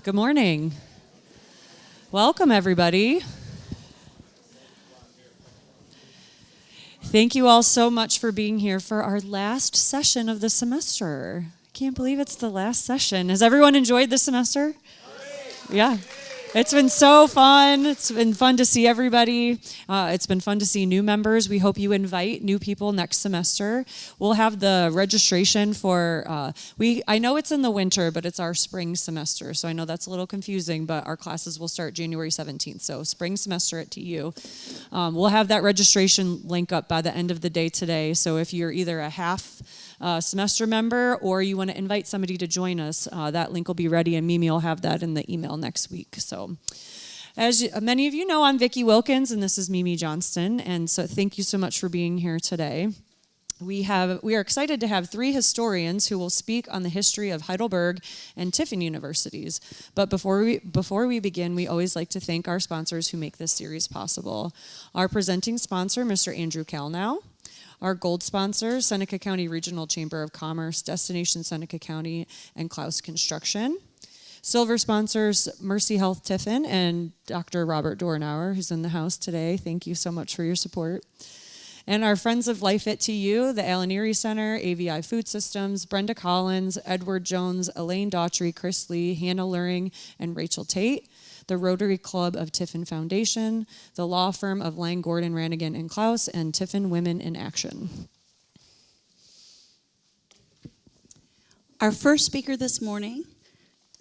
Good morning. Welcome, everybody. Thank you all so much for being here for our last session of the semester. I can't believe it's the last session. Has everyone enjoyed this semester? Yeah. It's been so fun. It's been fun to see everybody. It's been fun to see new members. We hope you invite new people next semester. We'll have the registration for, I know it's in the winter, but it's our spring semester. So I know that's a little confusing, but our classes will start January 17th. So spring semester at TU. We'll have that registration link up by the end of the day today. So if you're either a half semester member or you want to invite somebody to join us, that link will be ready and Mimi will have that in the email next week. So as many of you know, I'm Vicki Wilkins and this is Mimi Johnston, and so thank you so much for being here today. We are excited to have 3 historians who will speak on the history of Heidelberg and Tiffin universities. But before we begin, we always like to thank our sponsors who make this series possible. Our presenting sponsor, Mr. Andrew Kalnow. Our gold sponsors, Seneca County Regional Chamber of Commerce, Destination Seneca County, and Klaus Construction. Silver sponsors, Mercy Health Tiffin and Dr. Robert Dornauer, who's in the house today. Thank you so much for your support. And our friends of Life at TU, the Alan Erie Center, AVI Food Systems, Brenda Collins, Edward Jones, Elaine Daughtry, Chris Lee, Hannah Luring, and Rachel Tate. The Rotary Club of Tiffin Foundation, the law firm of Lang, Gordon, Rannigan, and Klaus, and Tiffin Women in Action. Our first speaker this morning,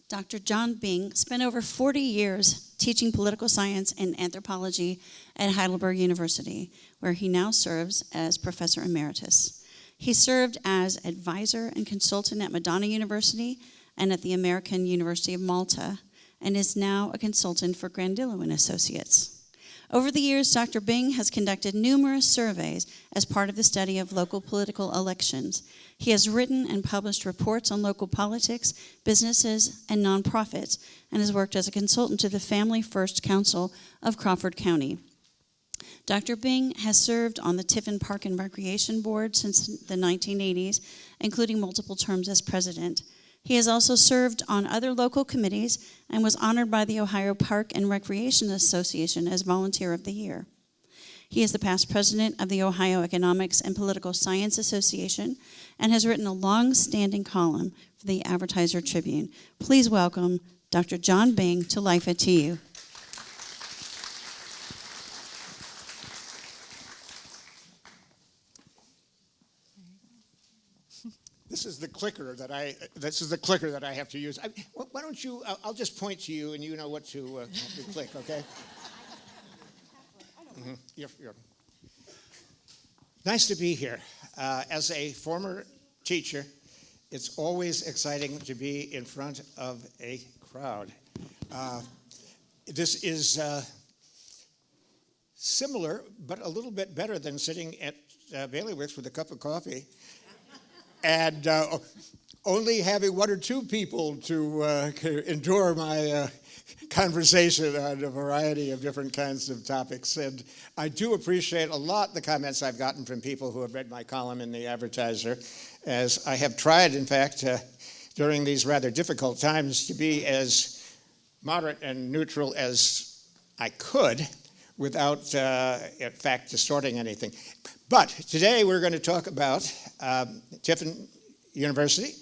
Dr. John Bing, spent over 40 years teaching political science and anthropology at Heidelberg University, where he now serves as professor emeritus. He served as advisor and consultant at Madonna University and at the American University of Malta, and is now a consultant for Grandillo and Associates. Over the years, Dr. Bing has conducted numerous surveys as part of the study of local political elections. He has written and published reports on local politics, businesses, and nonprofits, and has worked as a consultant to the Family First Council of Crawford County. Dr. Bing has served on the Tiffin Park and Recreation Board since the 1980s, including multiple terms as president. He has also served on other local committees and was honored by the Ohio Park and Recreation Association as Volunteer of the Year. He is the past president of the Ohio Economics and Political Science Association and has written a long-standing column for the Advertiser Tribune. Please welcome Dr. John Bing to Life at TU. This is the clicker that I have to use. Why don't you? I'll just point to you, and you know what to click. Okay. You're. Nice to be here. As a former teacher, it's always exciting to be in front of a crowd. This is similar, but a little bit better than sitting at Bailiwicks with a cup of coffee. And only having 1 or 2 people to endure my conversation on a variety of different kinds of topics. And I do appreciate a lot the comments I've gotten from people who have read my column in the Advertiser, as I have tried, in fact, during these rather difficult times, to be as moderate and neutral as I could without, in fact, distorting anything. But today we're going to talk about Tiffin University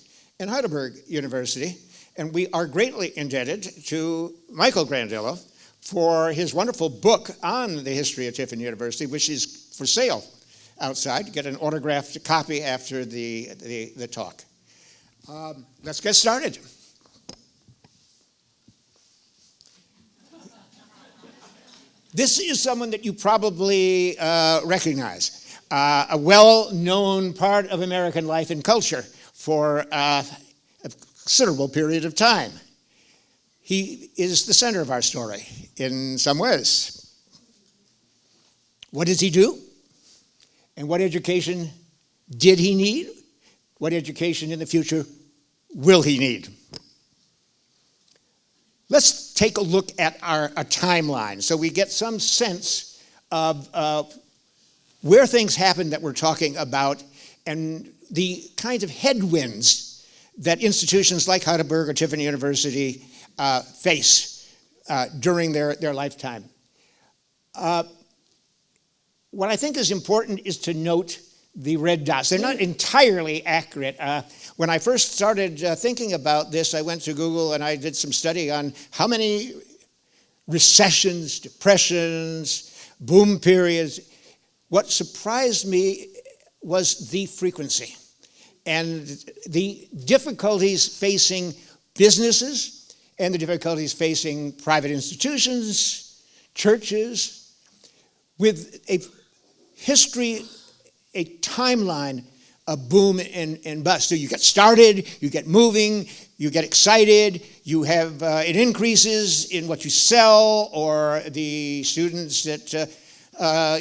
and Heidelberg University, and we are greatly indebted to Michael Grandillo for his wonderful book on the history of Tiffin University, which is for sale outside. Get an autographed copy after the talk. Let's get started. This is someone that you probably recognize. A well-known part of American life and culture for a considerable period of time. He is the center of our story in some ways. What does he do? And what education did he need? What education in the future will he need? Let's take a look at a timeline so we get some sense of where things happened that we're talking about and the kinds of headwinds that institutions like Heidelberg or Tiffin University face during their lifetime. What I think is important is to note the red dots. They're not entirely accurate. When I first started thinking about this, I went to Google and I did some study on how many recessions, depressions, boom periods. What surprised me was the frequency and the difficulties facing businesses and the difficulties facing private institutions, churches, with a history, a timeline of boom and bust. So you get started, you get moving, you get excited, you have it increases in what you sell or the students that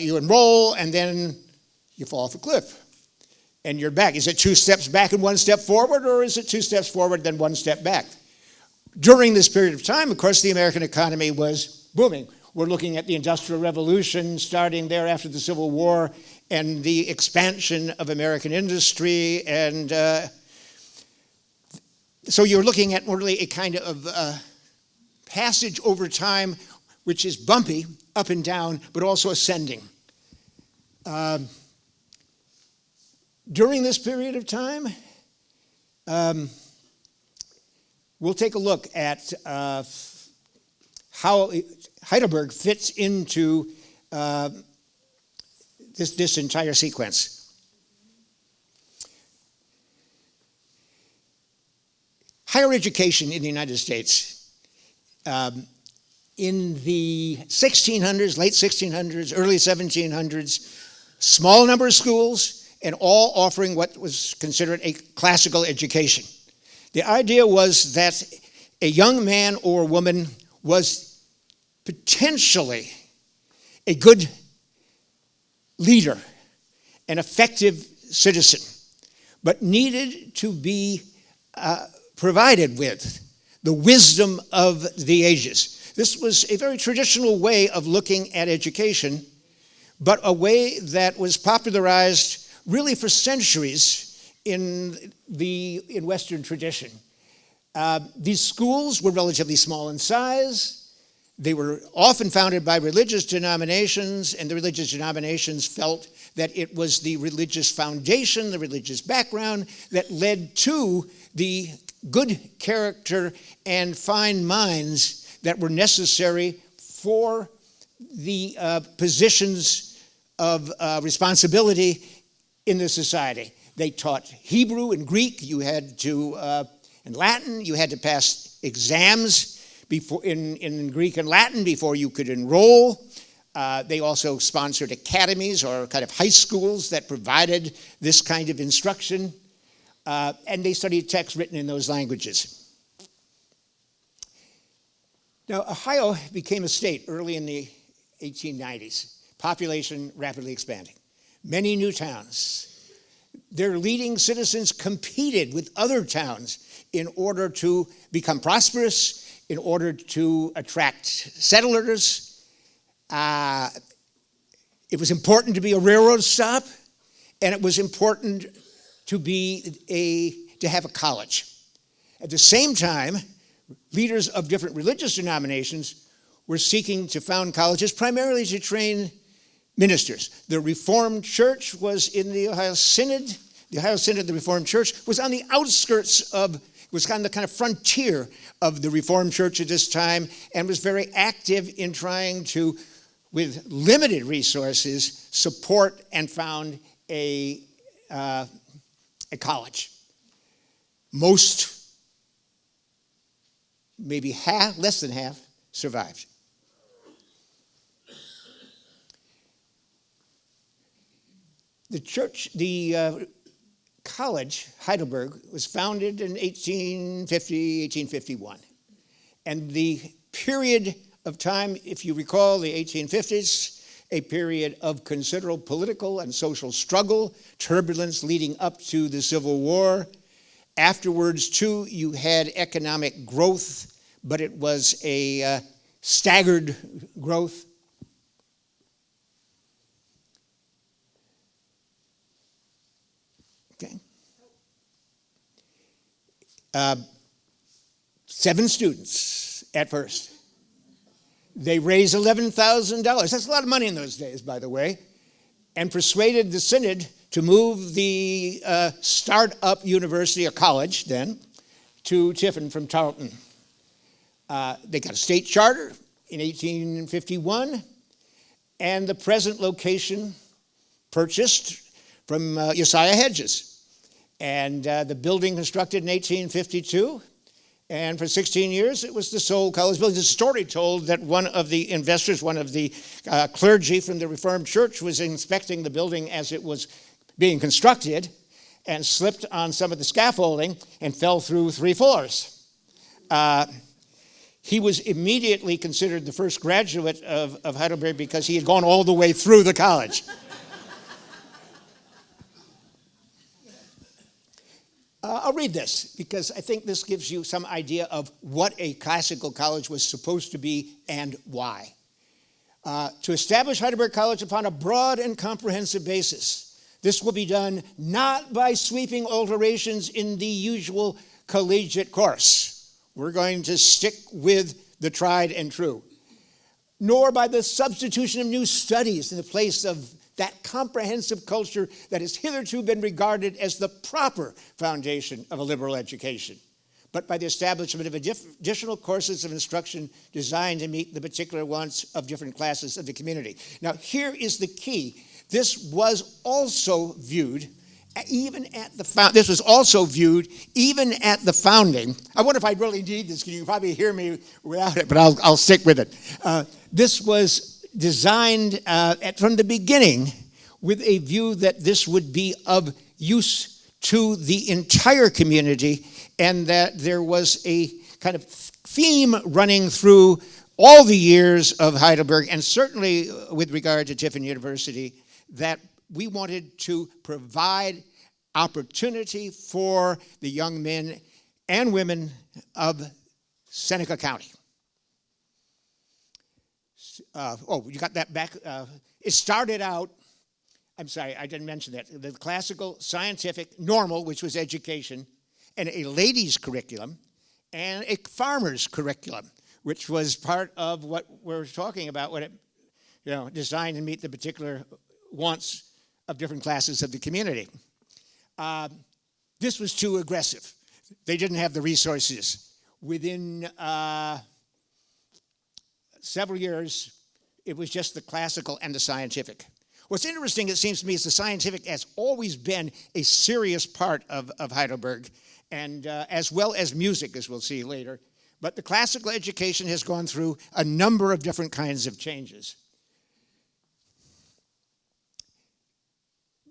you enroll, and then you fall off a cliff and you're back. Is it 2 steps back and 1 step forward, or is it 2 steps forward then 1 step back? During this period of time, of course, the American economy was booming. We're looking at the Industrial Revolution starting there after the Civil War and the expansion of American industry. And so you're looking at really a kind of passage over time, which is bumpy, up and down, but also ascending. During this period of time, we'll take a look at how Heidelberg fits into this entire sequence. Higher education in the United States in the 1600s, late 1600s, early 1700s, small number of schools and all offering what was considered a classical education. The idea was that a young man or woman was potentially a good leader, an effective citizen, but needed to be provided with the wisdom of the ages. This was a very traditional way of looking at education, but a way that was popularized really for centuries in Western tradition. These schools were relatively small in size. They were often founded by religious denominations, and the religious denominations felt that it was the religious foundation, the religious background, that led to the good character and fine minds that were necessary for the positions of responsibility in the society. They taught Hebrew and Greek. You had to, in Latin, you had to pass exams before in Greek and Latin before you could enroll. They also sponsored academies or kind of high schools that provided this kind of instruction. And they studied texts written in those languages. Now, Ohio became a state early in the 1890s. Population rapidly expanding. Many new towns. Their leading citizens competed with other towns in order to become prosperous, in order to attract settlers. It was important to be a railroad stop, and it was important to have a college. At the same time, leaders of different religious denominations were seeking to found colleges primarily to train ministers. The Reformed Church was in the Ohio Synod. The Ohio Synod, the Reformed Church, was on the outskirts was on the kind of frontier of the Reformed Church at this time, and was very active in trying to, with limited resources, support and found a college. Most, maybe half, less than half, survived. The church, the college, Heidelberg, was founded in 1850, 1851. And the period of time, if you recall, the 1850s, a period of considerable political and social struggle, turbulence leading up to the Civil War. Afterwards, too, you had economic growth, but it was a staggered growth. Okay. 7 students at first. They raised $11,000. That's a lot of money in those days, by the way, and persuaded the synod to move the start-up university, or college then, to Tiffin from Tarleton. They got a state charter in 1851, and the present location purchased from Josiah Hedges. And the building constructed in 1852, and for 16 years it was the sole college building. There's a story told that one of the investors, one of the clergy from the Reformed Church, was inspecting the building as it was being constructed and slipped on some of the scaffolding and fell through 3 floors. He was immediately considered the first graduate of Heidelberg because he had gone all the way through the college. I'll read this because I think this gives you some idea of what a classical college was supposed to be and why. To establish Heidelberg College upon a broad and comprehensive basis. This will be done not by sweeping alterations in the usual collegiate course. We're going to stick with the tried and true. Nor by the substitution of new studies in the place of that comprehensive culture that has hitherto been regarded as the proper foundation of a liberal education, but by the establishment of additional courses of instruction designed to meet the particular wants of different classes of the community. Now, here is the key. This was also viewed even at the founding. I wonder if I really need this. You can probably hear me without it, but I'll stick with it. This was designed from the beginning with a view that this would be of use to the entire community, and that there was a kind of theme running through all the years of Heidelberg, and certainly with regard to Tiffin University, that we wanted to provide opportunity for the young men and women of Seneca County. You got that back? It started out, I'm sorry, I didn't mention that. The classical, scientific, normal, which was education, and a ladies' curriculum, and a farmers' curriculum, which was part of what we're talking about, when it, designed to meet the particular wants of different classes of the community. This was too aggressive. They didn't have the resources. Within several years, it was just the classical and the scientific. What's interesting, it seems to me, is the scientific has always been a serious part of Heidelberg, and as well as music, as we'll see later. But the classical education has gone through a number of different kinds of changes.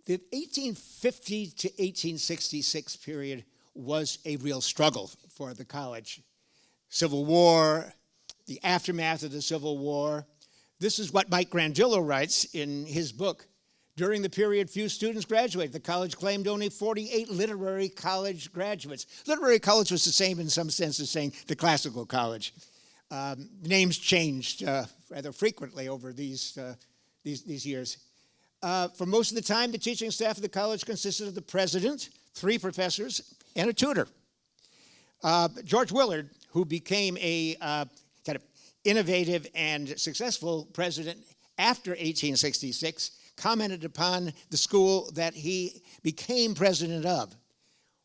The 1850 to 1866 period was a real struggle for the college. Civil War, the aftermath of the Civil War. This is what Mike Grandillo writes in his book. During the period, few students graduated. The college claimed only 48 literary college graduates. Literary college was the same in some sense as saying the classical college. Names changed rather frequently over these years. For most of the time, the teaching staff of the college consisted of the president, 3 professors, and a tutor. George Willard, who became a kind of innovative and successful president after 1866, commented upon the school that he became president of.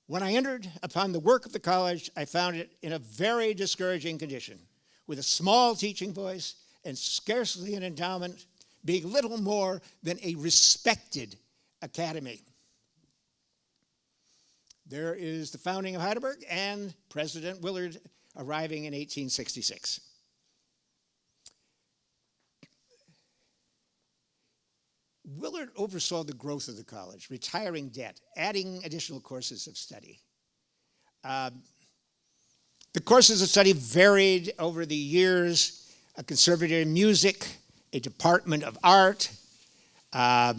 When I entered upon the work of the college, I found it in a very discouraging condition, with a small teaching voice and scarcely an endowment, being little more than a respected academy. There is the founding of Heidelberg and President Willard arriving in 1866. Willard oversaw the growth of the college, retiring debt, adding additional courses of study. The courses of study varied over the years: a conservatory in music, a department of art, the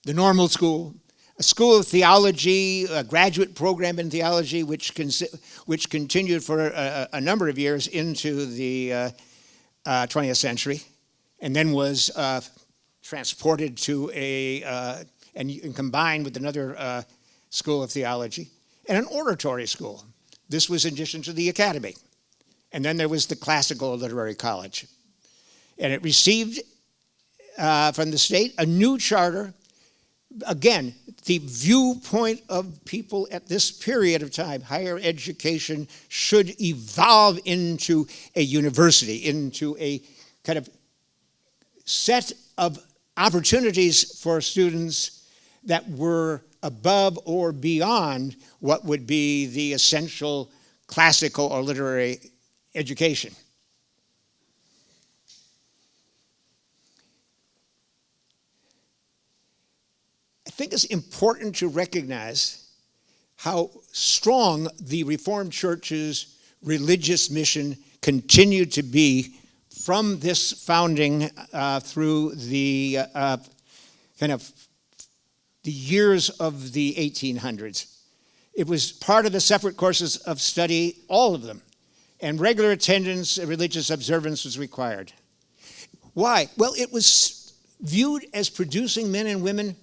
normal school, a school of theology, a graduate program in theology, which continued for a number of years into the 20th century, and then was transported to and combined with another school of theology, and an oratory school, This was in addition to the academy. And then there was the Classical Literary College. And it received from the state a new charter. Again, the viewpoint of people at this period of time, higher education should evolve into a university, into a kind of set of opportunities for students that were above or beyond what would be the essential classical or literary education. I think it's important to recognize how strong the Reformed Church's religious mission continued to be from this founding through the kind of the years of the 1800s. It was part of the separate courses of study, all of them, and regular attendance and religious observance was required. Why? Well, it was viewed as producing men and women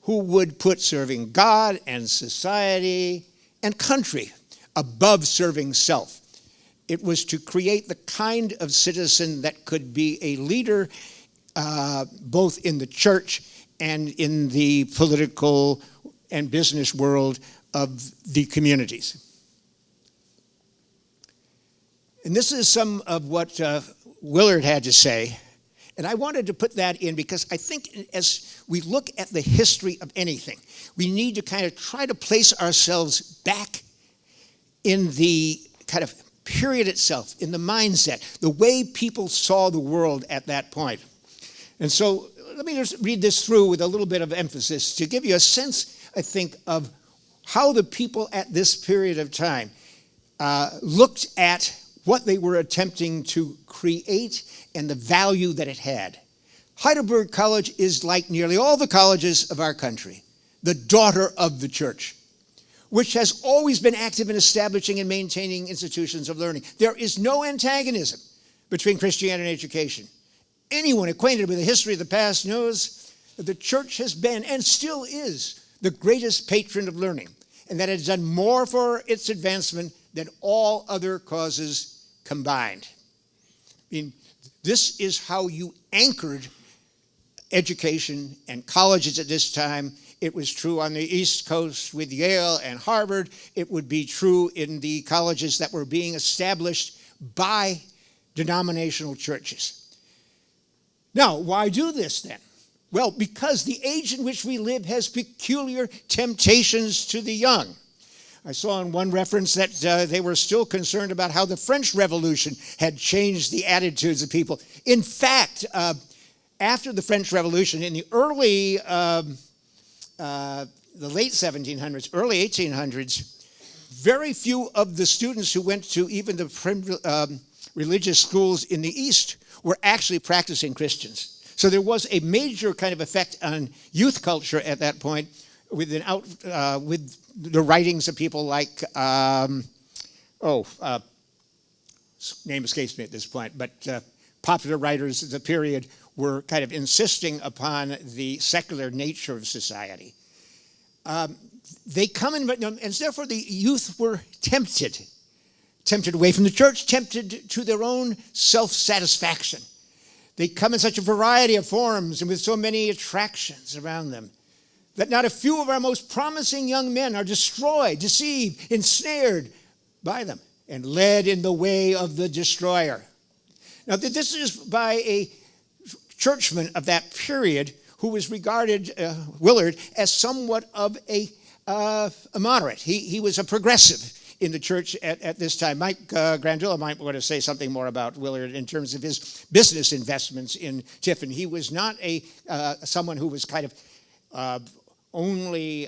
who would put serving God and society and country above serving self. It was to create the kind of citizen that could be a leader both in the church and in the political and business world of the communities. And this is some of what Willard had to say. And I wanted to put that in because I think as we look at the history of anything, we need to kind of try to place ourselves back in the kind of period itself, in the mindset, the way people saw the world at that point. And so let me just read this through with a little bit of emphasis to give you a sense, I think, of how the people at this period of time looked at what they were attempting to create and the value that it had. Heidelberg College is like nearly all the colleges of our country, the daughter of the church, which has always been active in establishing and maintaining institutions of learning. There is no antagonism between Christianity and education. Anyone acquainted with the history of the past knows that the church has been and still is the greatest patron of learning, and that it has done more for its advancement than all other causes combined. I mean, this is how you anchored education and colleges at this time. It was true on the East Coast with Yale and Harvard. It would be true in the colleges that were being established by denominational churches. Now, why do this then? Well, because the age in which we live has peculiar temptations to the young. I saw in one reference that they were still concerned about how the French Revolution had changed the attitudes of people. In fact, after the French Revolution, in the early, the late 1700s, early 1800s, very few of the students who went to even the religious schools in the East were actually practicing Christians. So there was a major kind of effect on youth culture at that point with the writings of people like, name escapes me at this point, but popular writers of the period were kind of insisting upon the secular nature of society. They come in, and therefore the youth were tempted away from the church, tempted to their own self-satisfaction. They come in such a variety of forms and with so many attractions around them that not a few of our most promising young men are destroyed, deceived, ensnared by them, and led in the way of the destroyer. Now, this is by a churchman of that period who was regarded, Willard, as somewhat of a moderate. He was a progressive in the church at this time. Mike Grandillo might want to say something more about Willard in terms of his business investments in Tiffin. He was not someone who was kind of only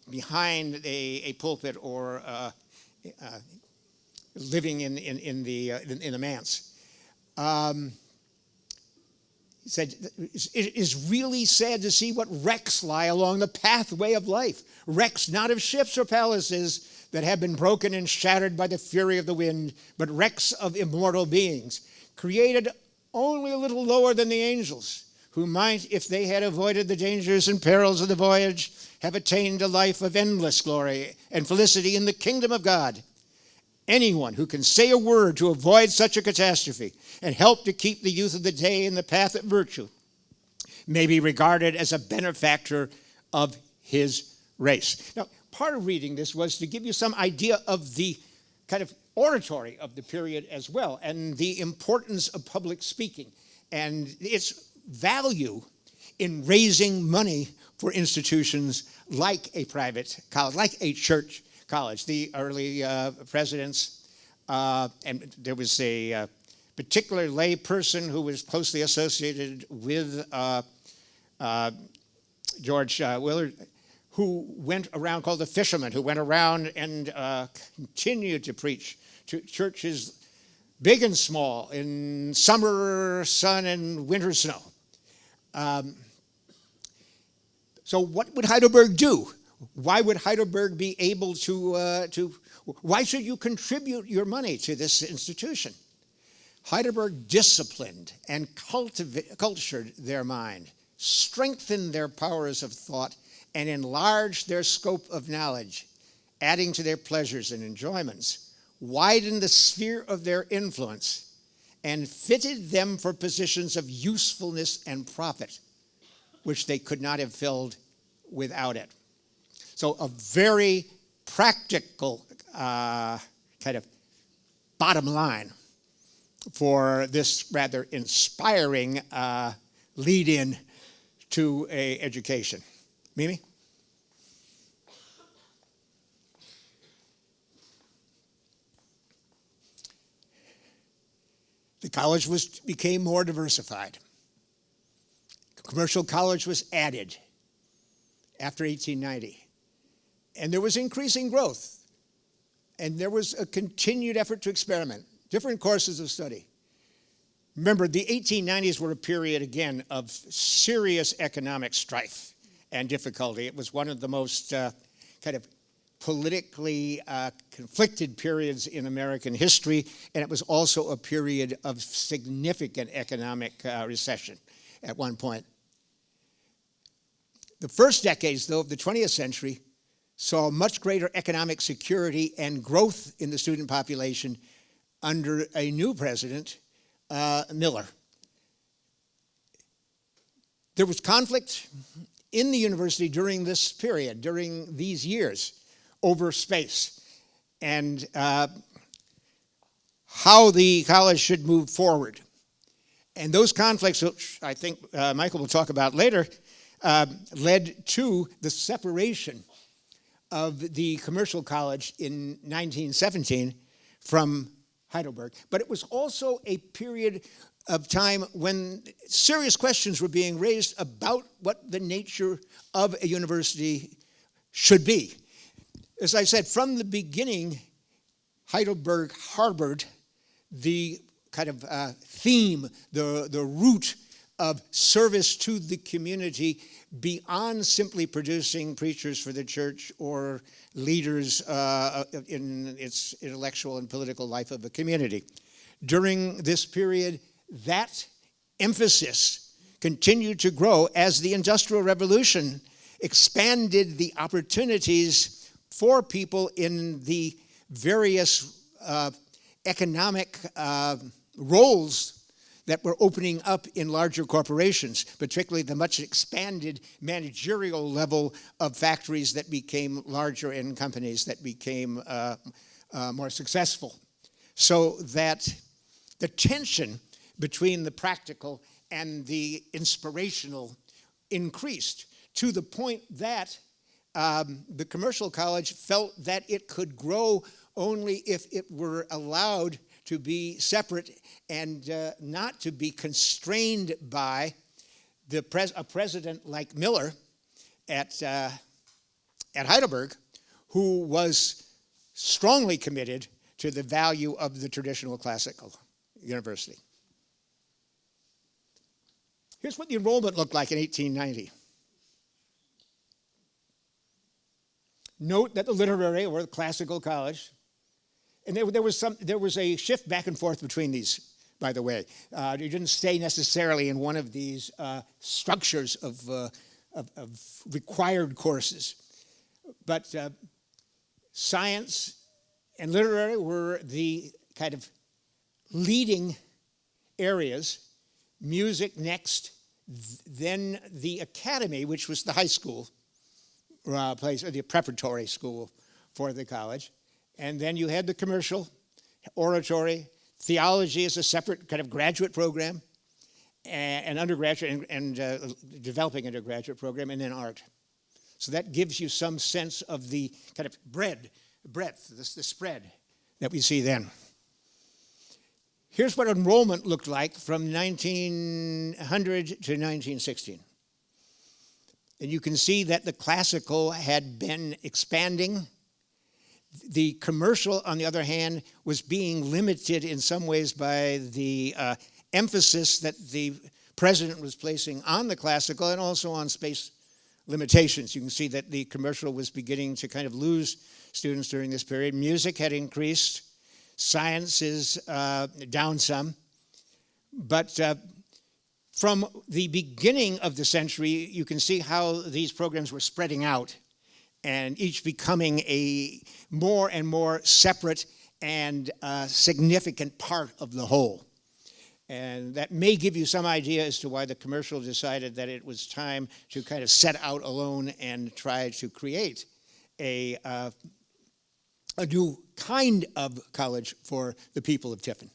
behind a pulpit or living in the manse. He said, it is really sad to see what wrecks lie along the pathway of life. Wrecks not of ships or palaces that have been broken and shattered by the fury of the wind, but wrecks of immortal beings, created only a little lower than the angels, who might, if they had avoided the dangers and perils of the voyage, have attained a life of endless glory and felicity in the kingdom of God. Anyone who can say a word to avoid such a catastrophe and help to keep the youth of the day in the path of virtue may be regarded as a benefactor of his race. Now, part of reading this was to give you some idea of the kind of oratory of the period as well, and the importance of public speaking and its value in raising money for institutions like a private college, like a church college. The early presidents, and there was a particular lay person who was closely associated with George Willard, who went around, called the fisherman, who went around and continued to preach to churches big and small, in summer sun and winter snow. So what would Heidelberg do? Why would Heidelberg be able to why should you contribute your money to this institution? Heidelberg disciplined and cultured their mind, strengthened their powers of thought, and enlarged their scope of knowledge, adding to their pleasures and enjoyments, widened the sphere of their influence, and fitted them for positions of usefulness and profit, which they could not have filled without it. So a very practical kind of bottom line for this rather inspiring lead-in to an education. Mimi? The college became more diversified. Commercial college was added after 1890. And there was increasing growth. And there was a continued effort to experiment, different courses of study. Remember, the 1890s were a period, again, of serious economic strife and difficulty. It was one of the most kind of politically conflicted periods in American history, and it was also a period of significant economic recession at one point. The first decades, though, of the 20th century saw much greater economic security and growth in the student population under a new president, Miller. There was conflict in the university during this period, during these years, over space and how the college should move forward. And those conflicts, which I think Michael will talk about later, led to the separation of the commercial college in 1917 from Heidelberg. But it was also a period of time when serious questions were being raised about what the nature of a university should be. As I said, from the beginning, Heidelberg harbored the kind of theme, the root of service to the community beyond simply producing preachers for the church or leaders in its intellectual and political life of the community. During this period, that emphasis continued to grow as the Industrial Revolution expanded the opportunities for people in the various economic roles that were opening up in larger corporations, particularly the much expanded managerial level of factories that became larger and companies that became more successful. So that the tension between the practical and the inspirational increased to the point that the commercial college felt that it could grow only if it were allowed to be separate and not to be constrained by a president like Miller at Heidelberg, who was strongly committed to the value of the traditional classical university. Here's what the enrollment looked like in 1890. Note that the literary or the classical college, and there was a shift back and forth between these, by the way. You didn't stay necessarily in one of these structures of required courses. But science and literary were the kind of leading areas. Music next, then the academy, which was the high school place, or the preparatory school for the college. And then you had the commercial, oratory, theology is a separate kind of graduate program, and undergraduate, and developing undergraduate program, and then art. So that gives you some sense of the kind of breadth, the spread that we see then. Here's what enrollment looked like from 1900 to 1916. And you can see that the classical had been expanding. The commercial, on the other hand, was being limited in some ways by the emphasis that the president was placing on the classical and also on space limitations. You can see that the commercial was beginning to kind of lose students during this period. Music had increased. Science is down some. But from the beginning of the century, you can see how these programs were spreading out and each becoming a more and more separate and significant part of the whole. And that may give you some idea as to why the commercial decided that it was time to kind of set out alone and try to create a new kind of college for the people of Tiffin.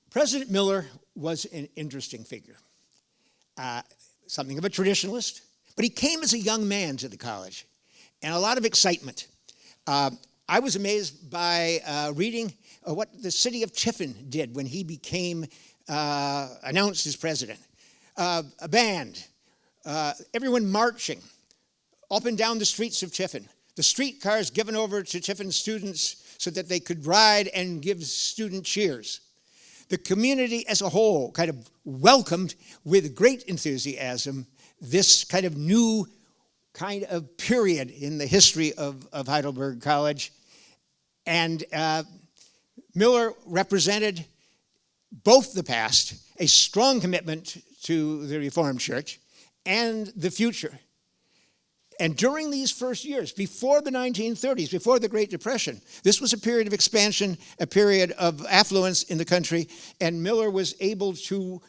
President Miller was an interesting figure, something of a traditionalist, but he came as a young man to the college, and a lot of excitement. I was amazed by reading what the city of Tiffin did when he became announced as president. A band, everyone marching up and down the streets of Tiffin. The streetcars given over to Tiffin students so that they could ride and give student cheers. The community as a whole kind of welcomed with great enthusiasm this kind of new kind of period in the history of Heidelberg College. And Miller represented both the past, a strong commitment to the Reformed Church, and the future. And during these first years, before the 1930s, before the Great Depression, this was a period of expansion, a period of affluence in the country, and Miller was able to,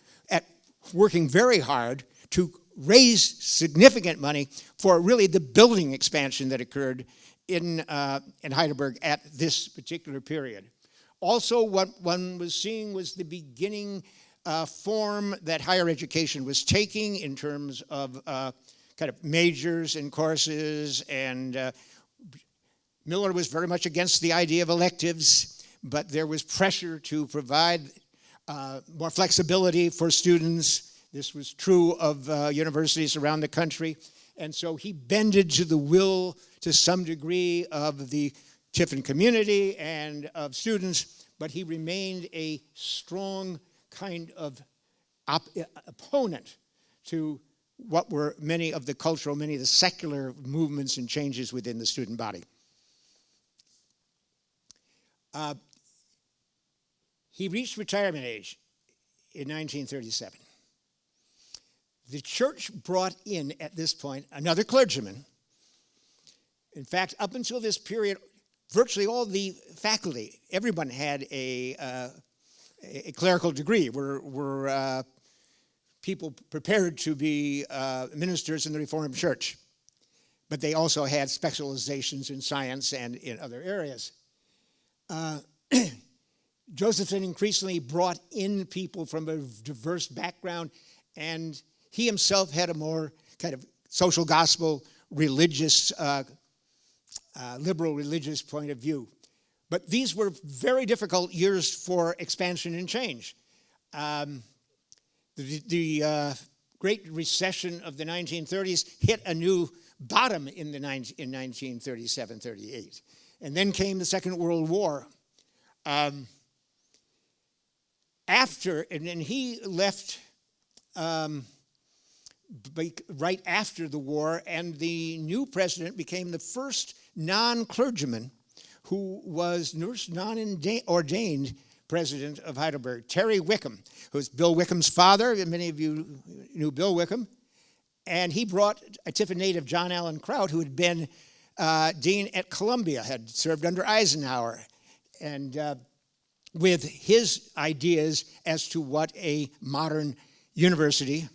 working very hard, to raise significant money for really the building expansion that occurred in Heidelberg at this particular period. Also, what one was seeing was the beginning form that higher education was taking in terms of kind of majors and courses, and Miller was very much against the idea of electives, but there was pressure to provide more flexibility for students. This was true of universities around the country, and so he bended to the will, to some degree, of the Tiffin community and of students, but he remained a strong kind of opponent to what were many of the secular movements and changes within the student body. He reached retirement age in 1937. The church brought in, at this point, another clergyman. In fact, up until this period, virtually all the faculty, everyone had a clerical degree, were people prepared to be ministers in the Reformed Church. But they also had specializations in science and in other areas. Josephson increasingly brought in people from a diverse background, and he himself had a more kind of social gospel, religious, liberal religious point of view. But these were very difficult years for expansion and change. The Great Recession of the 1930s hit a new bottom in 1937-38. And then came the Second World War. And he left right after the war, and the new president became the first non-clergyman who was non-ordained president of Heidelberg, Terry Wickham, who's Bill Wickham's father, and many of you knew Bill Wickham. And he brought a Tiffin native, John Allen Kraut, who had been dean at Columbia, had served under Eisenhower, and with his ideas as to what a modern university,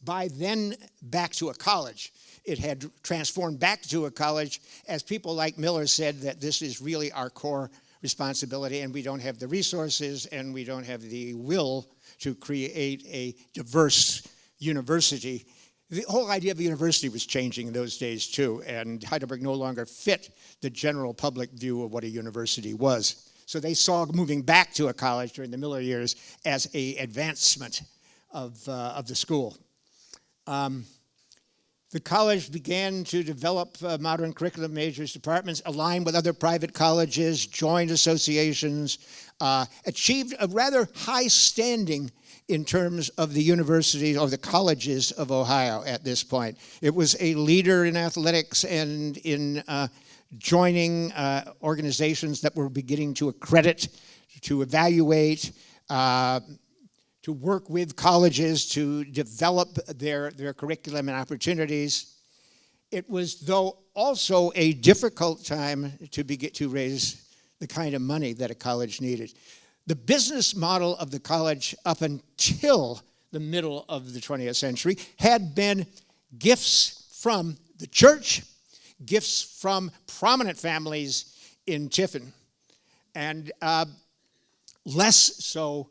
by then back to a college, it had transformed back to a college, as people like Miller said that this is really our core responsibility, and we don't have the resources and we don't have the will to create a diverse university. The whole idea of a university was changing in those days too, and Heidelberg no longer fit the general public view of what a university was. So they saw moving back to a college during the Miller years as an advancement of the school. The college began to develop modern curriculum majors, departments, aligned with other private colleges, joined associations, achieved a rather high standing in terms of the universities or the colleges of Ohio at this point. It was a leader in athletics and in joining organizations that were beginning to accredit, to evaluate, to work with colleges to develop their curriculum and opportunities. It was, though, also a difficult time to raise the kind of money that a college needed. The business model of the college up until the middle of the 20th century had been gifts from the church, gifts from prominent families in Tiffin, and less so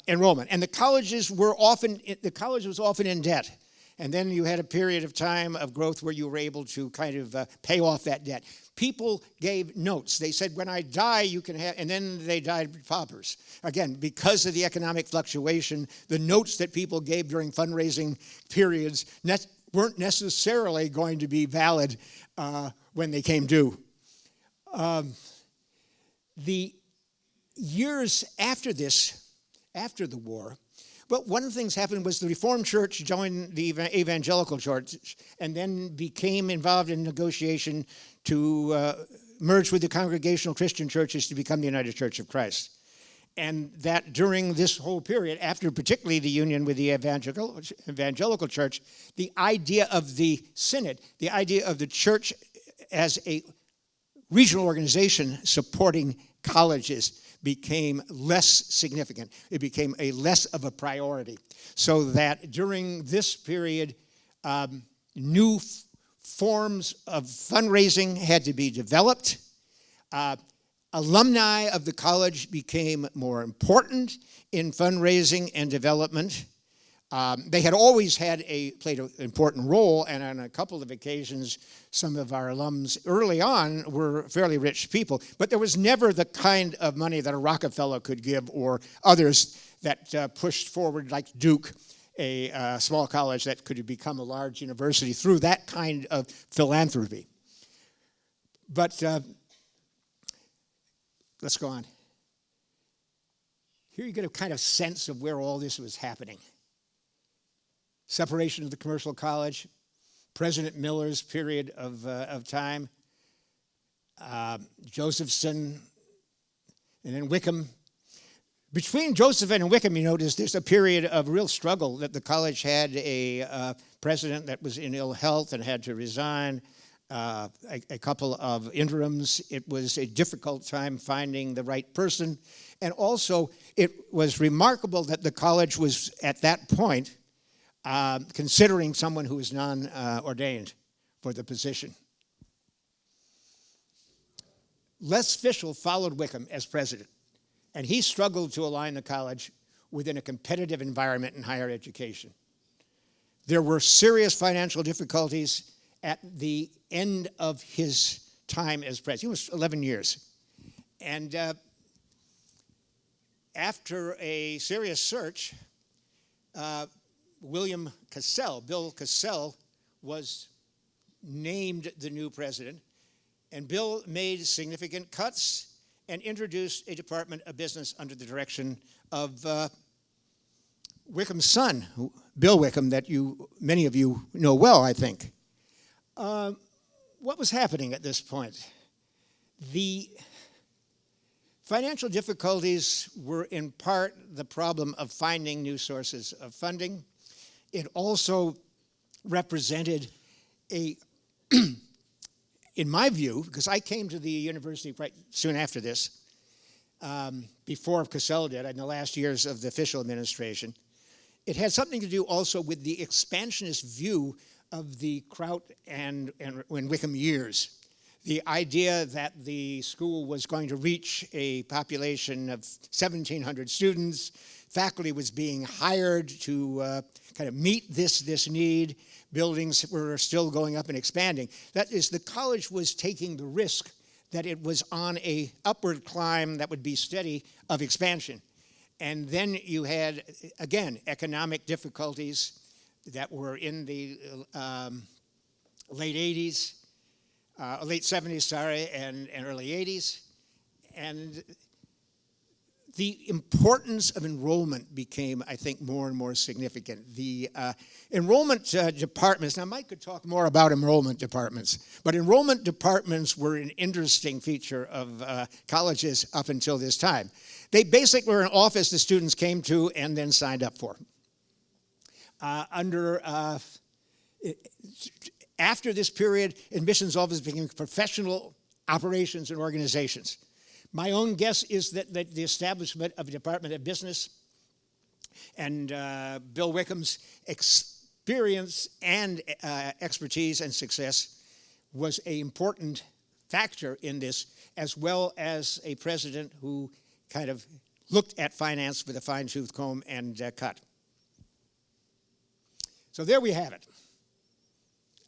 enrollment. And the college was often in debt. And then you had a period of time of growth where you were able to kind of pay off that debt. People gave notes. They said, when I die, you can have, and then they died paupers. Again, because of the economic fluctuation, the notes that people gave during fundraising periods weren't necessarily going to be valid when they came due. The years after this, after the war, but one of the things happened was the Reformed Church joined the Evangelical Church and then became involved in negotiation to merge with the Congregational Christian Churches to become the United Church of Christ. And that during this whole period, after particularly the union with the Evangelical Church, the idea of the synod, the idea of the church as a regional organization supporting colleges became less significant. It became less of a priority. So that during this period, new forms of fundraising had to be developed. Alumni of the college became more important in fundraising and development. They had always played an important role, and on a couple of occasions, some of our alums early on were fairly rich people, but there was never the kind of money that a Rockefeller could give or others that pushed forward, like Duke, a small college that could become a large university through that kind of philanthropy. But let's go on. Here you get a kind of sense of where all this was happening. Separation of the commercial college, President Miller's period of time, Josephson, and then Wickham. Between Josephson and Wickham, you notice there's a period of real struggle that the college had a president that was in ill health and had to resign, a couple of interims. It was a difficult time finding the right person. And also, it was remarkable that the college was, at that point, considering someone who was non-ordained for the position. Les Fischel followed Wickham as president, and he struggled to align the college within a competitive environment in higher education. There were serious financial difficulties at the end of his time as president. He was 11 years. And after a serious search, Bill Cassell, was named the new president, and Bill made significant cuts and introduced a Department of Business under the direction of Wickham's son, Bill Wickham, that many of you know well, I think. What was happening at this point? The financial difficulties were in part the problem of finding new sources of funding. It also represented a in my view, because I came to the university right soon after this, before Cassell did, in the last years of the official administration, it had something to do also with the expansionist view of the Kraut and Wickham years. The idea that the school was going to reach a population of 1,700 students, faculty was being hired to kind of meet this need, buildings were still going up and expanding. That is, the college was taking the risk that it was on a upward climb that would be steady of expansion. And then you had, again, economic difficulties that were in the late 70s, sorry, and early 80s. And the importance of enrollment became, I think, more and more significant. The enrollment departments, now Mike could talk more about enrollment departments, but enrollment departments were an interesting feature of colleges up until this time. They basically were an office the students came to and then signed up for. After this period, admissions offices became professional operations and organizations. My own guess is that the establishment of the Department of Business and Bill Wickham's experience and expertise and success was an important factor in this, as well as a president who kind of looked at finance with a fine-tooth comb and cut. So there we have it,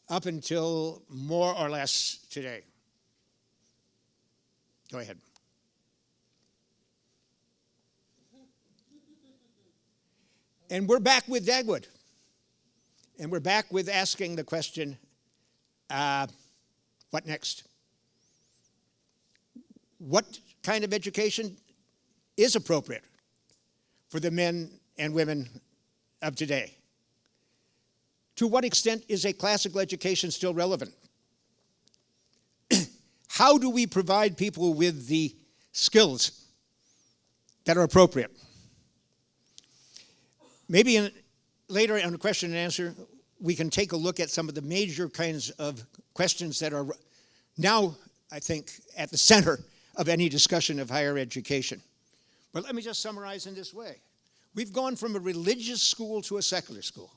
up until more or less today. Go ahead. And we're back with Dagwood. And we're back with asking the question, what next? What kind of education is appropriate for the men and women of today? To what extent is a classical education still relevant? How do we provide people with the skills that are appropriate? Maybe later in the question and answer, we can take a look at some of the major kinds of questions that are now, I think, at the center of any discussion of higher education. But let me just summarize in this way. We've gone from a religious school to a secular school.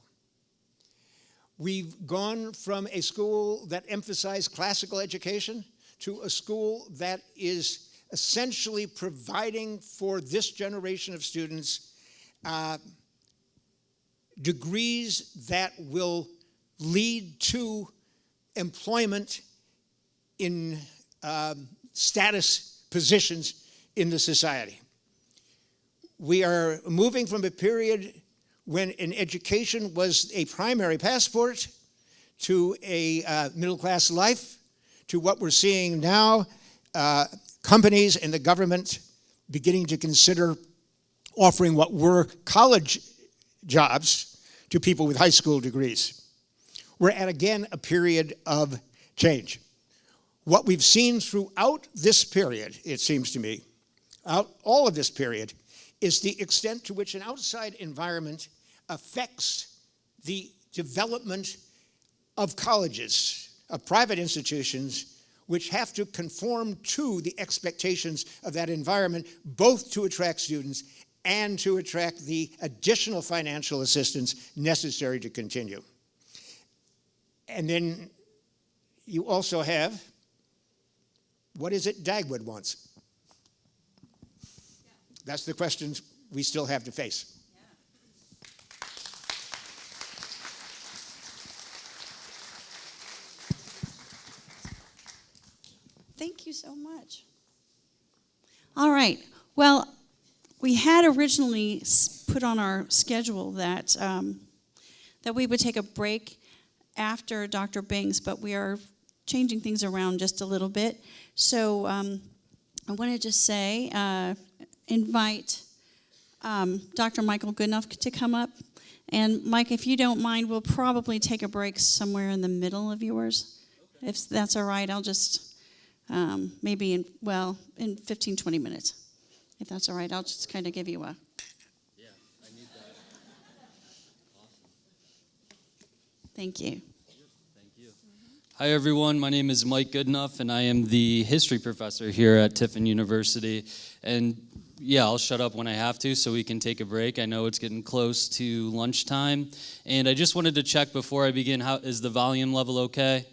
We've gone from a school that emphasized classical education to a school that is essentially providing for this generation of students degrees that will lead to employment in status positions in the society. We are moving from a period when an education was a primary passport to a middle-class life, to what we're seeing now, companies and the government beginning to consider offering what were college jobs to people with high school degrees. We're at, again, a period of change. What we've seen throughout this period, it seems to me, all of this period, is the extent to which an outside environment affects the development of colleges, of private institutions, which have to conform to the expectations of that environment, both to attract students and to attract the additional financial assistance necessary to continue. And then you also have, what is it Dagwood wants? That's the questions we still have to face. Thank you so much. All right. Well, we had originally put on our schedule that that we would take a break after Dr. Bings, but we are changing things around just a little bit. So I wanted to say, invite Dr. Michael Goodnough to come up. And Mike, if you don't mind, we'll probably take a break somewhere in the middle of yours. Okay. If that's all right, I'll just maybe in 15, 20 minutes. If that's all right, I'll just kind of give you a... Yeah, I need that. Awesome. Thank you. Thank you. Hi everyone, my name is Mike Goodnough and I am the history professor here at Tiffin University. And yeah, I'll shut up when I have to so we can take a break. I know it's getting close to lunchtime. And I just wanted to check before I begin, is the volume level okay?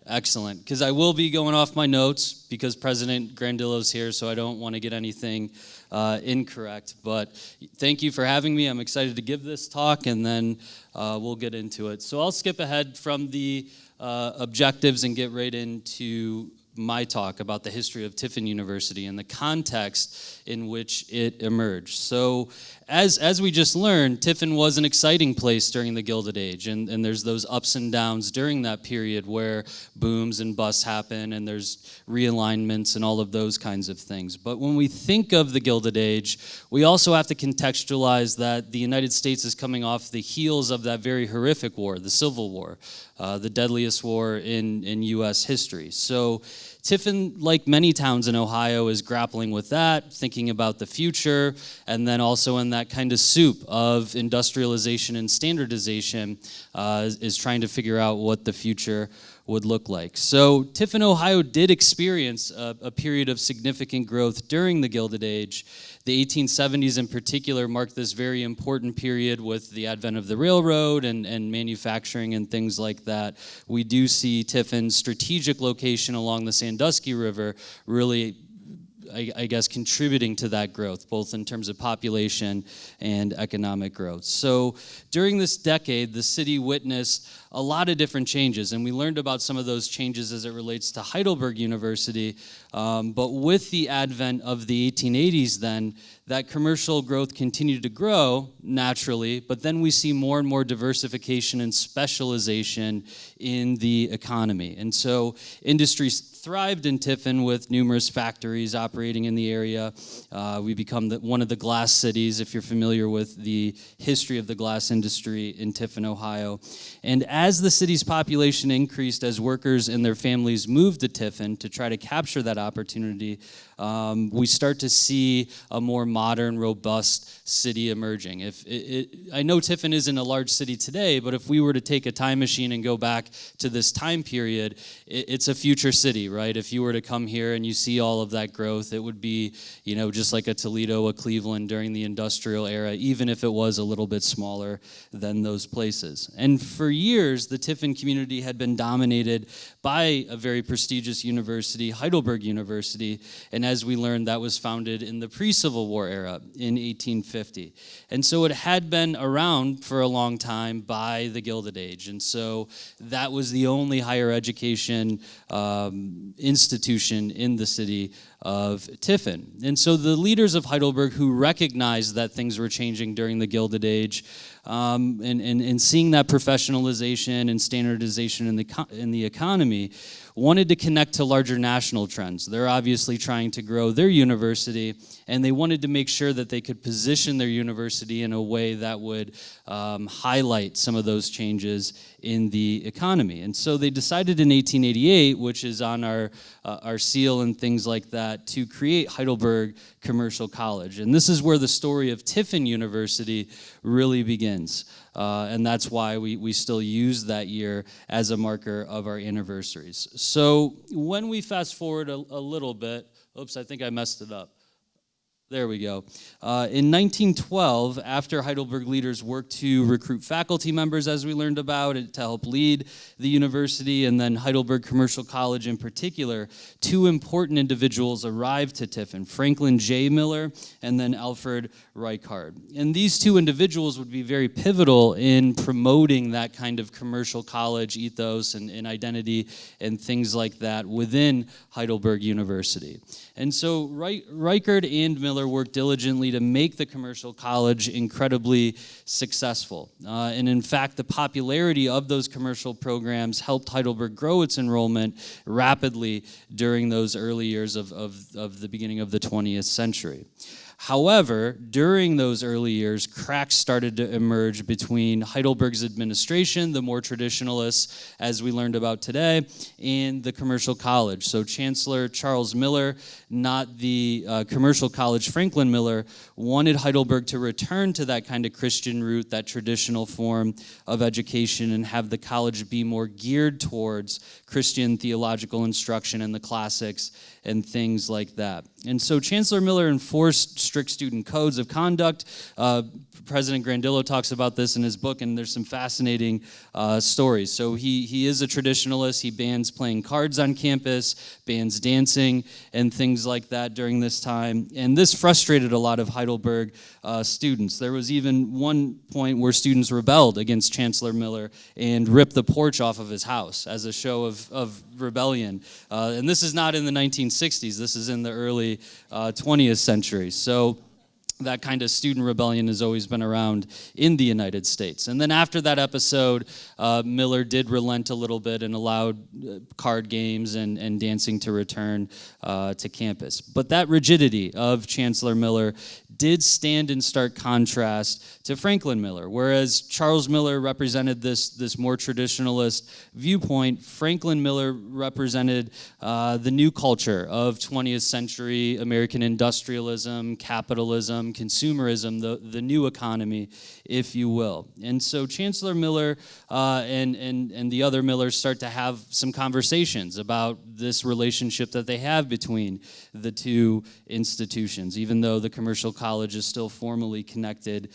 Excellent, because I will be going off my notes because President Grandillo's here, so I don't want to get anything incorrect. But thank you for having me. I'm excited to give this talk, and then we'll get into it. So I'll skip ahead from the objectives and get right into my talk about the history of Tiffin University and the context in which it emerged. So as we just learned, Tiffin was an exciting place during the Gilded Age, and there's those ups and downs during that period where booms and busts happen, and there's realignments and all of those kinds of things. But when we think of the Gilded Age, we also have to contextualize that the United States is coming off the heels of that very horrific war, the Civil War, the deadliest war in U.S. history. So Tiffin, like many towns in Ohio, is grappling with that, thinking about the future, and then also in that kind of soup of industrialization and standardization is trying to figure out what the future would look like. So Tiffin, Ohio did experience a period of significant growth during the Gilded Age. The 1870s in particular marked this very important period with the advent of the railroad and manufacturing and things like that. We do see Tiffin's strategic location along the Sandusky River really, I guess, contributing to that growth, both in terms of population and economic growth. So during this decade, the city witnessed a lot of different changes, and we learned about some of those changes as it relates to Heidelberg University. But with the advent of the 1880s then, that commercial growth continued to grow naturally, but then we see more and more diversification and specialization in the economy. And so industries thrived in Tiffin with numerous factories operating in the area. We become one of the glass cities, if you're familiar with the history of the glass industry in Tiffin, Ohio. And as the city's population increased, as workers and their families moved to Tiffin to try to capture that opportunity, we start to see a more modern, robust city emerging. I know Tiffin isn't a large city today, but if we were to take a time machine and go back to this time period, it's a future city, right? If you were to come here and you see all of that growth, it would be, just like a Toledo, a Cleveland during the industrial era, even if it was a little bit smaller than those places. And for years, the Tiffin community had been dominated by a very prestigious university, Heidelberg University, and as we learned, that was founded in the pre-Civil War era in 1850. And so it had been around for a long time by the Gilded Age. And so that was the only higher education institution in the city of Tiffin. And so the leaders of Heidelberg who recognized that things were changing during the Gilded Age and seeing that professionalization and standardization in the economy, wanted to connect to larger national trends. They're obviously trying to grow their university, and they wanted to make sure that they could position their university in a way that would highlight some of those changes in the economy. And so they decided in 1888, which is on our seal and things like that, to create Heidelberg Commercial College. And this is where the story of Tiffin University really begins. And that's why we still use that year as a marker of our anniversaries. So when we fast forward a little bit, oops, I think I messed it up. There we go. In 1912, after Heidelberg leaders worked to recruit faculty members, as we learned about, and to help lead the university, and then Heidelberg Commercial College in particular, two important individuals arrived to Tiffin, Franklin J. Miller and then Alfred Reichard. And these two individuals would be very pivotal in promoting that kind of commercial college ethos and identity and things like that within Heidelberg University. And so Reichard and Miller worked diligently to make the commercial college incredibly successful. And in fact, the popularity of those commercial programs helped Heidelberg grow its enrollment rapidly during those early years of the beginning of the 20th century. However, during those early years, cracks started to emerge between Heidelberg's administration, the more traditionalists, as we learned about today, and the commercial college. So Chancellor Charles Miller, not the commercial college Franklin Miller, wanted Heidelberg to return to that kind of Christian root, that traditional form of education, and have the college be more geared towards Christian theological instruction and the classics and things like that. And so Chancellor Miller enforced strict student codes of conduct. President Grandillo talks about this in his book, and there's some fascinating stories. So he is a traditionalist. He bans playing cards on campus, bans dancing, and things like that during this time. And this frustrated a lot of Heidelberg students. There was even one point where students rebelled against Chancellor Miller and ripped the porch off of his house as a show of rebellion. And this is not in the 1960s. This is in the early 20th century. So that kind of student rebellion has always been around in the United States. And then after that episode, Miller did relent a little bit and allowed card games and dancing to return to campus. But that rigidity of Chancellor Miller did stand in stark contrast to Franklin Miller. Whereas Charles Miller represented this more traditionalist viewpoint, Franklin Miller represented the new culture of 20th century American industrialism, capitalism, consumerism, the new economy, if you will. And so Chancellor Miller and the other Millers start to have some conversations about this relationship that they have between the two institutions, even though the commercial college is still formally connected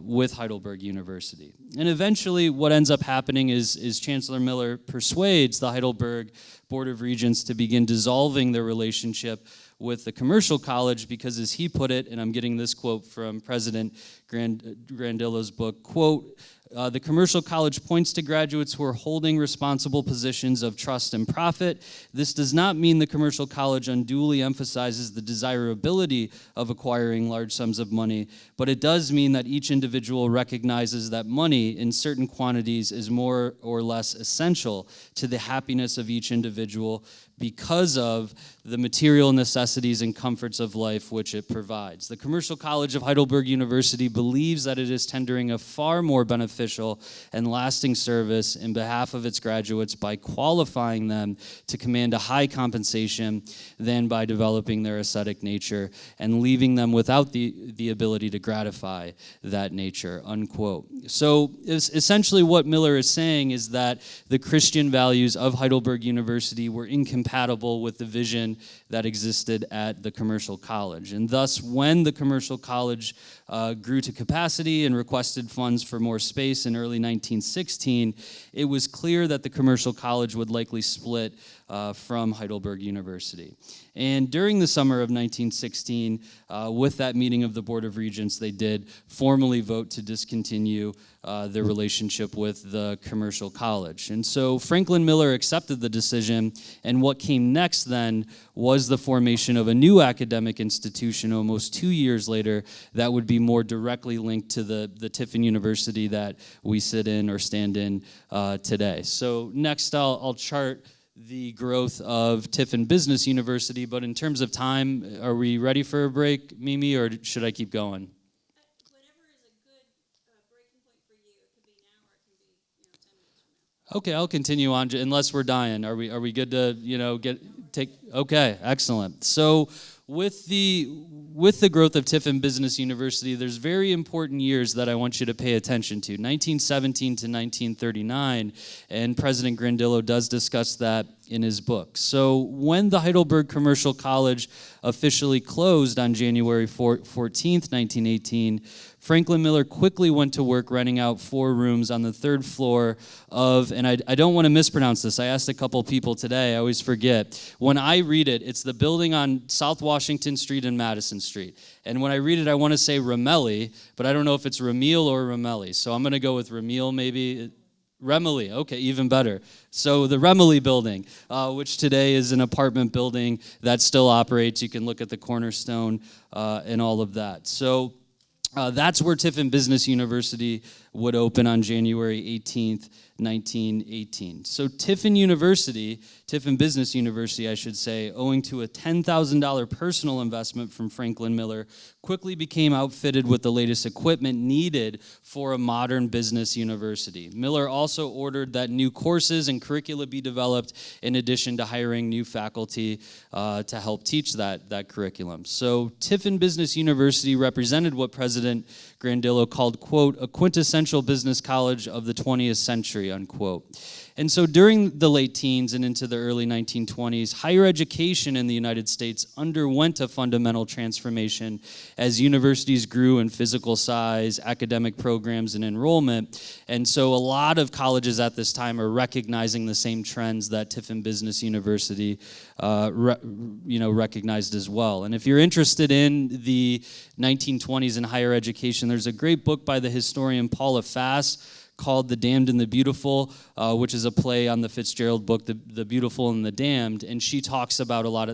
with Heidelberg University. And eventually what ends up happening is Chancellor Miller persuades the Heidelberg Board of Regents to begin dissolving their relationship with the commercial college because, as he put it, and I'm getting this quote from President Grandillo's book, quote, the commercial college points to graduates who are holding responsible positions of trust and profit. This does not mean the commercial college unduly emphasizes the desirability of acquiring large sums of money, but it does mean that each individual recognizes that money in certain quantities is more or less essential to the happiness of each individual because of the material necessities and comforts of life which it provides. The Commercial College of Heidelberg University believes that it is tendering a far more beneficial and lasting service in behalf of its graduates by qualifying them to command a high compensation than by developing their ascetic nature and leaving them without the ability to gratify that nature, unquote. So essentially what Miller is saying is that the Christian values of Heidelberg University were incompatible with the vision that existed at the commercial college. And thus, when the commercial college grew to capacity and requested funds for more space in early 1916, it was clear that the commercial college would likely split from Heidelberg University. And during the summer of 1916, with that meeting of the Board of Regents, they did formally vote to discontinue their relationship with the commercial college. And so Franklin Miller accepted the decision, and what came next then was the formation of a new academic institution almost 2 years later that would be more directly linked to the Tiffin University that we sit in or stand in today. So next I'll chart the growth of Tiffin Business University, but in terms of time, are we ready for a break, Mimi, or should I keep going? Whatever is a good breaking point for you. It could be now or it can be 10 minutes from now. Okay, I'll continue on unless we're dying. Are we good to take? Okay, excellent. So with the growth of Tiffin Business University, there's very important years that I want you to pay attention to, 1917 to 1939, and President Grandillo does discuss that in his book. So when the Heidelberg Commercial College officially closed on January 14th, 1918, Franklin Miller quickly went to work renting out 4 rooms on the 3rd floor of, and I don't want to mispronounce this, I asked a couple people today, I always forget. When I read it, it's the building on South Washington Street and Madison Street. And when I read it, I want to say Ramelli, but I don't know if it's Ramil or Ramelli. So I'm going to go with Ramil maybe. Remeli, okay, even better. So the Remeli building, which today is an apartment building that still operates. You can look at the cornerstone and all of that. So that's where Tiffin Business University would open on January 18th, 1918. So Tiffin University, Tiffin Business University, I should say, owing to a $10,000 personal investment from Franklin Miller, quickly became outfitted with the latest equipment needed for a modern business university. Miller also ordered that new courses and curricula be developed in addition to hiring new faculty to help teach that curriculum. So Tiffin Business University represented what President Grandillo called, quote, a quintessential business college of the 20th century, unquote. And so during the late teens and into the early 1920s, higher education in the United States underwent a fundamental transformation as universities grew in physical size, academic programs, and enrollment. And so a lot of colleges at this time are recognizing the same trends that Tiffin Business University recognized as well. And if you're interested in the 1920s and higher education, there's a great book by the historian Paula Fass called The Damned and the Beautiful, which is a play on the Fitzgerald book, The Beautiful and the Damned, and she talks about a lot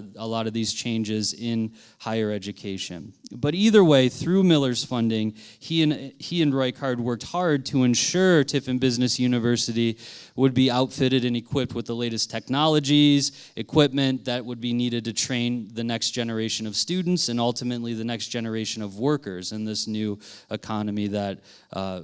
of these changes in higher education. But either way, through Miller's funding, he and Reichard worked hard to ensure Tiffin Business University would be outfitted and equipped with the latest technologies, equipment that would be needed to train the next generation of students and ultimately the next generation of workers in this new economy that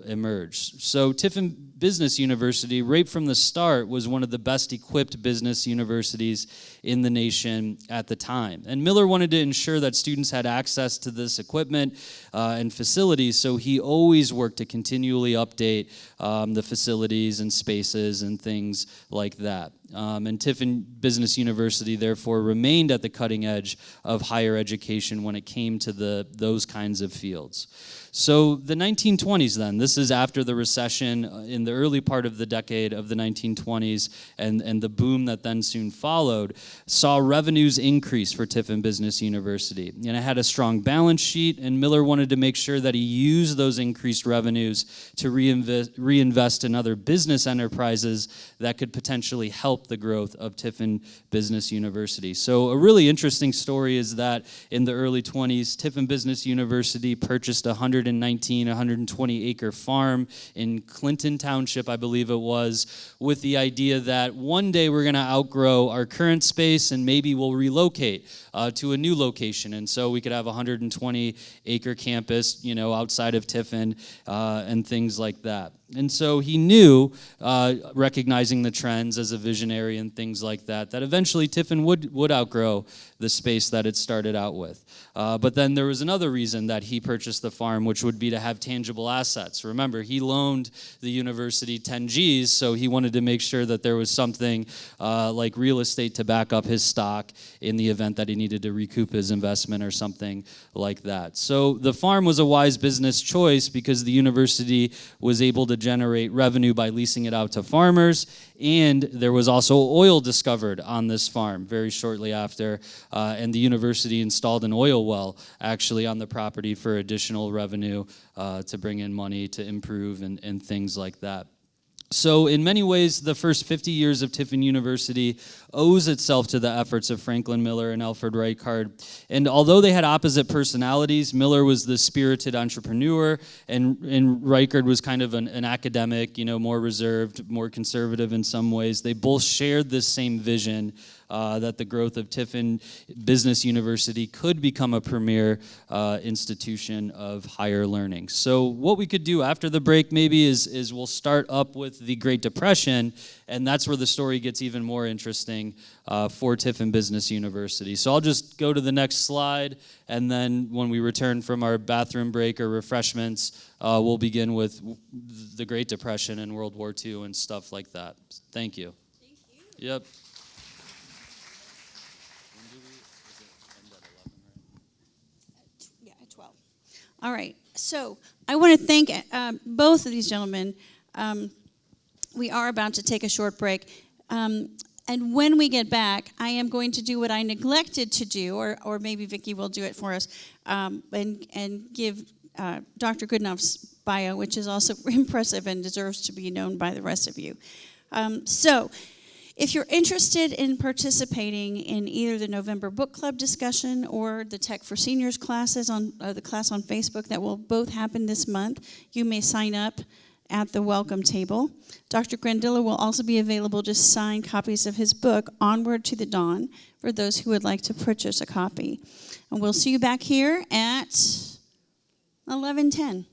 emerged. So Tiffin Business University, right from the start, was one of the best equipped business universities in the nation at the time. And Miller wanted to ensure that students had access to this equipment and facilities, so he always worked to continually update the facilities and spaces and things like that. And Tiffin Business University, therefore, remained at the cutting edge of higher education when it came to those kinds of fields. So the 1920s then, this is after the recession in the early part of the decade of the 1920s and the boom that then soon followed, saw revenues increase for Tiffin Business University. And it had a strong balance sheet, and Miller wanted to make sure that he used those increased revenues to reinvest in other business enterprises that could potentially help the growth of Tiffin Business University. So a really interesting story is that in the early 20s, Tiffin Business University purchased 120 acre farm in Clinton Township, I believe it was, with the idea that one day we're going to outgrow our current space and maybe we'll relocate to a new location. And so we could have a 120 acre campus, outside of Tiffin and things like that. And so he knew, recognizing the trends as a visionary and things like that eventually Tiffin would outgrow the space that it started out with. But then there was another reason that he purchased the farm, which would be to have tangible assets. Remember, he loaned the university 10 G's, so he wanted to make sure that there was something like real estate to back up his stock in the event that he needed to recoup his investment or something like that. So the farm was a wise business choice because the university was able to generate revenue by leasing it out to farmers, and there was also oil discovered on this farm very shortly after, and the university installed an oil well actually on the property for additional revenue to bring in money to improve and things like that. So in many ways, the first 50 years of Tiffin University owes itself to the efforts of Franklin Miller and Alfred Reichard. And although they had opposite personalities, Miller was the spirited entrepreneur, and Reichard was kind of an academic, more reserved, more conservative in some ways. They both shared this same vision that the growth of Tiffin Business University could become a premier institution of higher learning. So what we could do after the break maybe is we'll start up with the Great Depression, and that's where the story gets even more interesting for Tiffin Business University. So I'll just go to the next slide, and then when we return from our bathroom break or refreshments, we'll begin with the Great Depression and World War II and stuff like that. Thank you. Thank you. Yep. Yeah, at 12. All right. So I want to thank both of these gentlemen. We are about to take a short break. And when we get back, I am going to do what I neglected to do, or maybe Vicki will do it for us, and give Dr. Goodnough's bio, which is also impressive and deserves to be known by the rest of you. So if you're interested in participating in either the November book club discussion or the Tech for Seniors classes on the class on Facebook that will both happen this month, you may sign up at the welcome table. Dr. Grandillo will also be available to sign copies of his book, Onward to the Dawn, for those who would like to purchase a copy. And we'll see you back here at 11:10.